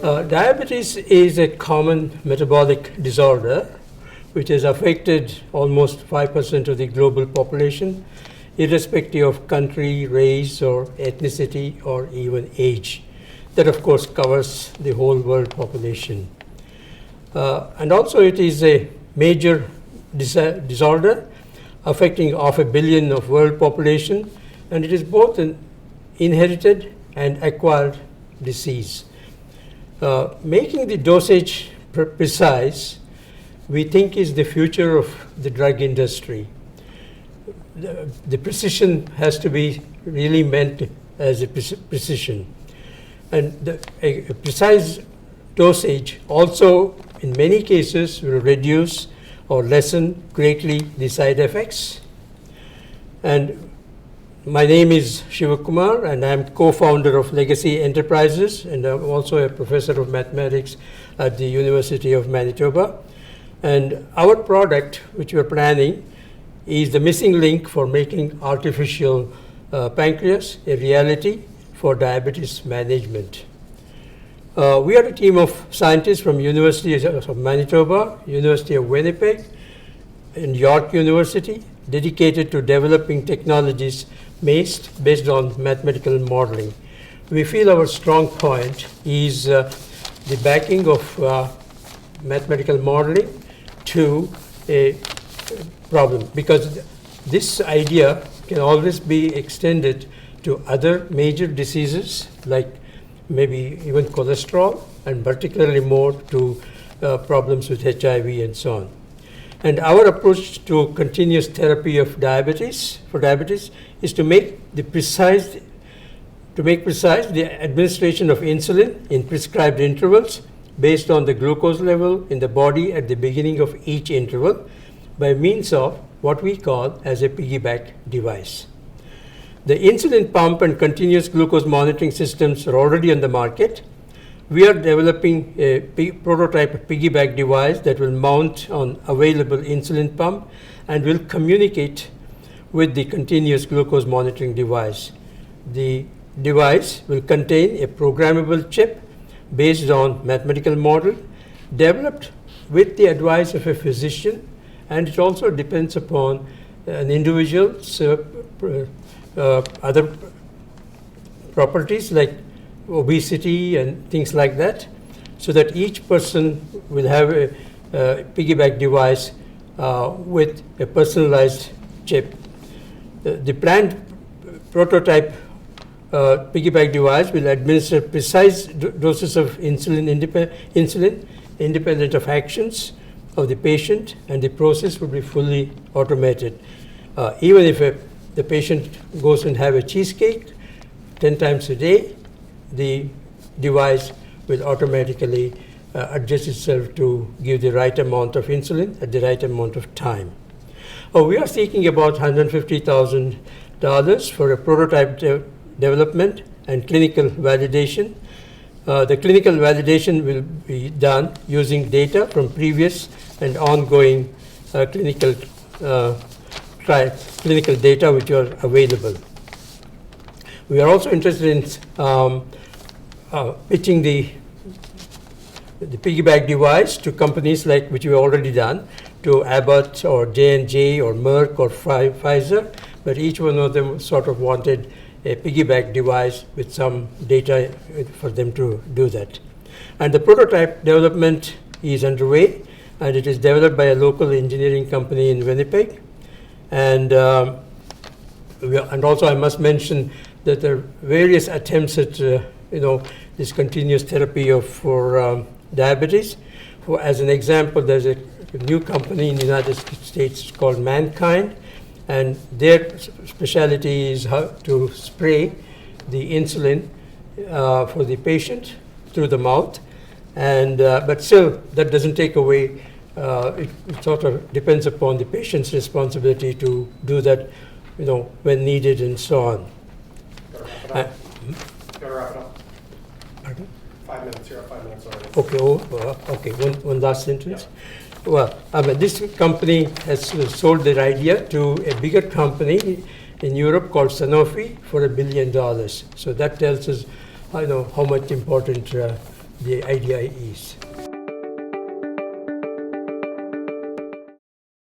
Diabetes is a common metabolic disorder which has affected almost 5% of the global population, irrespective of country, race, or ethnicity, or even age. That, of course, covers the whole world population. And also, it is a major disorder affecting 500 million of world population, and it is both an inherited and acquired disease. Making the dosage precise, we think, is the future of the drug industry. The precision has to be really meant as a precision. And a precise dosage also, in many cases, will reduce or lessen greatly the side effects. And my name is Shivakumar, and I'm co-founder of Legacy Enterprises, and I'm also a professor of mathematics at the University of Manitoba. And our product, which we're planning, is the missing link for making artificial pancreas a reality for diabetes management. We are a team of scientists from University of Manitoba, University of Winnipeg, and York University, dedicated to developing technologies based on mathematical modeling. We feel our strong point is the backing of mathematical modeling to a problem, because this idea can always be extended to other major diseases like maybe even cholesterol, and particularly more to problems with HIV and so on. And our approach to continuous therapy of diabetes is to make precise the administration of insulin in prescribed intervals based on the glucose level in the body at the beginning of each interval by means of what we call as a piggyback device. The insulin pump and continuous glucose monitoring systems are already on the market. We are developing a prototype piggyback device that will mount on available insulin pump and will communicate with the continuous glucose monitoring device. The device will contain a programmable chip based on mathematical model developed with the advice of a physician, and it also depends upon an individual's other properties like obesity and things like that, so that each person will have a piggyback device with a personalized chip. The planned prototype piggyback device will administer precise doses of insulin independent of actions of the patient, and the process will be fully automated. Even if the patient goes and have a cheesecake 10 times a day, the device will automatically adjust itself to give the right amount of insulin at the right amount of time. We are seeking about $150,000 for a prototype development and clinical validation. The clinical validation will be done using data from previous and ongoing clinical data which are available. We are also interested in pitching the piggyback device to companies like which we've already done, to Abbott or J&J or Merck or Pfizer, but each one of them sort of wanted a piggyback device with some data for them to do that. And the prototype development is underway, and it is developed by a local engineering company in Winnipeg. And also I must mention that there are various attempts at this continuous therapy for diabetes. As an example, there's a new company in the United States called Mankind, and their specialty is how to spray the insulin for the patient through the mouth. And but still, that doesn't take away. It sort of depends upon the patient's responsibility to do that, when needed and so on. Gotta wrap it up. Pardon? 5 minutes. You're at 5 minutes already. Okay. One last sentence. Yeah. Well, this company has sold their idea to a bigger company in Europe called Sanofi for $1 billion. So that tells us, how much important the idea is.